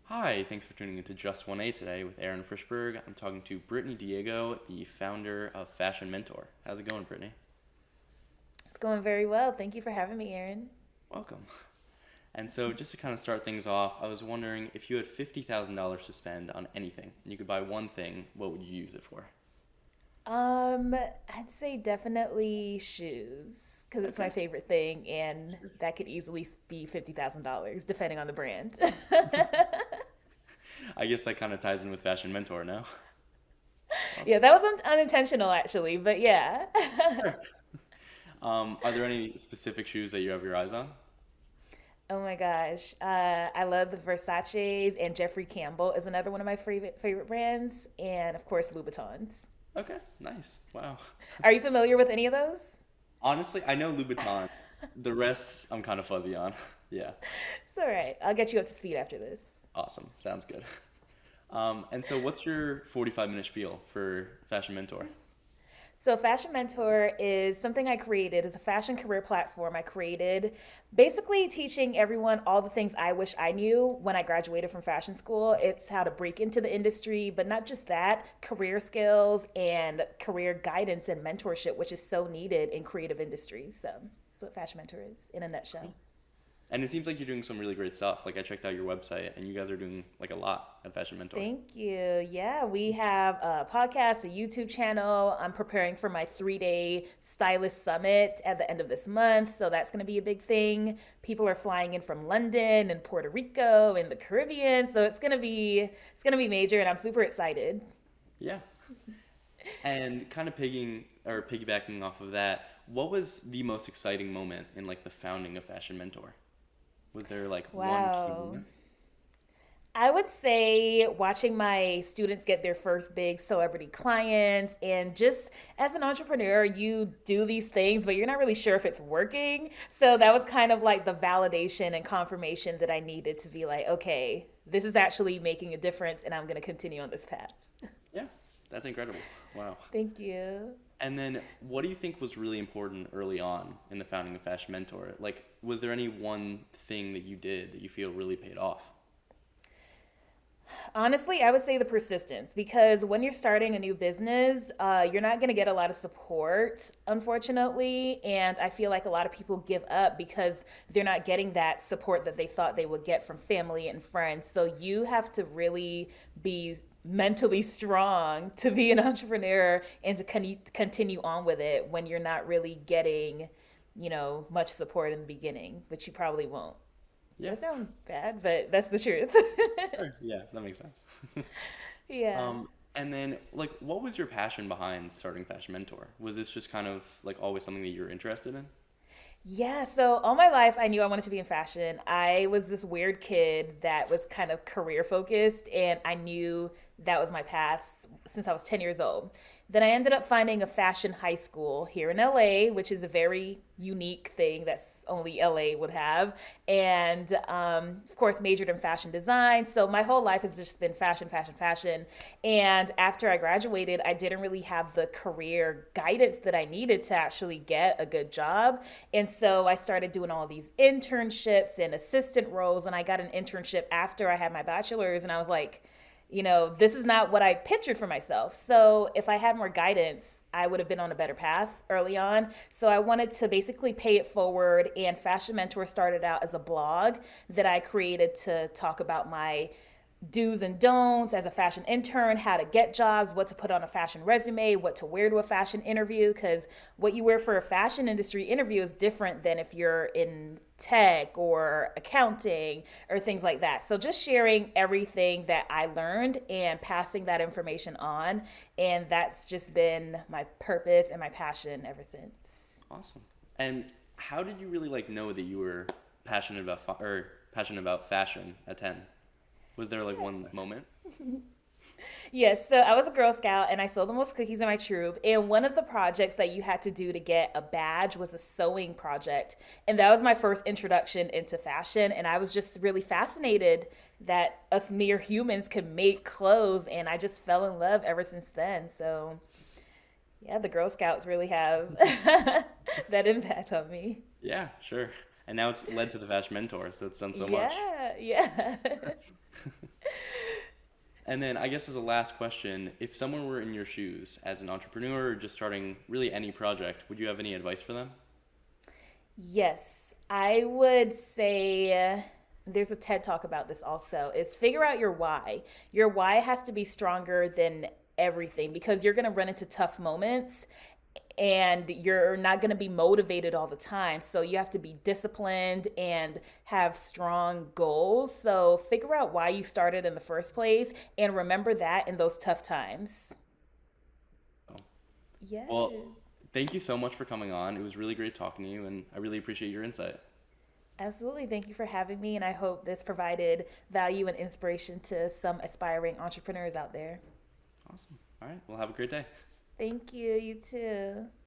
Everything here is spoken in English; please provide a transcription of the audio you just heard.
Hi, thanks for tuning into Just 1A today with Aaron Frischberg. I'm talking to Brittany Diego, the founder of Fashion Mentor. How's it going, Brittany? It's going very well. Thank you for having me, Aaron. Welcome. And so, just to kind of start things off, I was wondering if you had $50,000 to spend on anything and you could buy one thing, what would you use it for? I'd say definitely shoes because it's my Okay, favorite thing, and sure. that could easily be $50,000 depending on the brand. I guess that kind of ties in with Fashion Mentor now. Yeah, Awesome. that was unintentional actually, but yeah. Sure. Are there any specific shoes that you have your eyes on? Oh my gosh, I love the Versace's, and Jeffrey Campbell is another one of my favorite brands, and of course Louboutins. Okay, nice. Wow. Are you familiar with any of those? Honestly, I know Louboutin. The rest, I'm kind of fuzzy on. Yeah, It's all right. I'll get you up to speed after this. awesome. Sounds good. And so what's your 45-minute spiel for Fashion Mentor? So, Fashion Mentor is something I created. It's a fashion career platform I created, basically teaching everyone all the things I wish I knew when I graduated from fashion school. It's how to break into the industry, but not just that, career skills and career guidance and mentorship, which is so needed in creative industries. So, that's what Fashion Mentor is in a nutshell. And it seems like you're doing some really great stuff. Like I checked out your website and you guys are doing like a lot at Fashion Mentor. Thank you. Yeah, we have a podcast, a YouTube channel. I'm preparing for my 3-day stylist summit at the end of this month. So that's going to be a big thing. People are flying in from London and Puerto Rico and the Caribbean. So it's going to be major and I'm super excited. Yeah. And kind of piggybacking off of that, what was the most exciting moment in like the founding of Fashion Mentor? Was there like one key Wow. moment? I would say watching my students get their first big celebrity clients, and just as an entrepreneur, you do these things, but you're not really sure if it's working. So that was kind of like the validation and confirmation that I needed to be like, okay, this is actually making a difference, and I'm going to continue on this path. Yeah, that's incredible. Wow. Thank you. And then what do you think was really important early on in the founding of Fashion Mentor? Like, was there any one thing that you did that you feel really paid off? Honestly, I would say the persistence because when you're starting a new business, you're not going to get a lot of support, unfortunately. And I feel like a lot of people give up because they're not getting that support that they thought they would get from family and friends. So you have to really be mentally strong to be an entrepreneur and to continue on with it when you're not really getting, much support in the beginning, which you probably won't. Yeah, That sounds bad, but that's the truth. sure. Yeah, that makes sense. Yeah. And then, like, what was your passion behind starting Fashion Mentor? Was this just kind of like always something that you were interested in? Yeah, so all my life I knew I wanted to be in fashion. I was this weird kid that was kind of career focused, and I knew that was my path since I was 10 years old. Then I ended up finding a fashion high school here in LA, which is a very unique thing that's only LA would have. And of course, majored in fashion design. So my whole life has just been fashion, fashion, fashion. And after I graduated, I didn't really have the career guidance that I needed to actually get a good job. And so I started doing all these internships and assistant roles. And I got an internship after I had my bachelor's. And I was like, this is not what I pictured for myself. So if I had more guidance, I would have been on a better path early on. So I wanted to basically pay it forward. And Fashion Mentor started out as a blog that I created to talk about my do's and don'ts as a fashion intern, how to get jobs, what to put on a fashion resume, what to wear to a fashion interview. Because what you wear for a fashion industry interview is different than if you're in tech or accounting or things like that. So just sharing everything that I learned and passing that information on. And that's just been my purpose and my passion ever since. Awesome. And how did you really like know that you were passionate about or passionate about fashion at 10? Was there like one moment? Yes, so I was a Girl Scout and I sold the most cookies in my troop. And one of the projects that you had to do to get a badge was a sewing project. And that was my first introduction into fashion. And I was just really fascinated that us mere humans could make clothes. And I just fell in love ever since then. So, yeah, the Girl Scouts really have that impact on me. Yeah, sure. And now it's led to the Fashion Mentor, so it's done so much. Yeah, yeah. And then I guess as a last question, if someone were in your shoes as an entrepreneur or just starting really any project, would you have any advice for them? Yes, I would say there's a TED talk about this also, is figure out your why. Your why has to be stronger than everything because you're going to run into tough moments and you're not going to be motivated all the time. So you have to be disciplined and have strong goals. So figure out why you started in the first place and remember that in those tough times. Oh. Yes. Well, thank you so much for coming on. It was really great talking to you, and I really appreciate your insight. Absolutely. Thank you for having me. And I hope this provided value and inspiration to some aspiring entrepreneurs out there. Awesome. All right. Well, have a great day. Thank you. You too.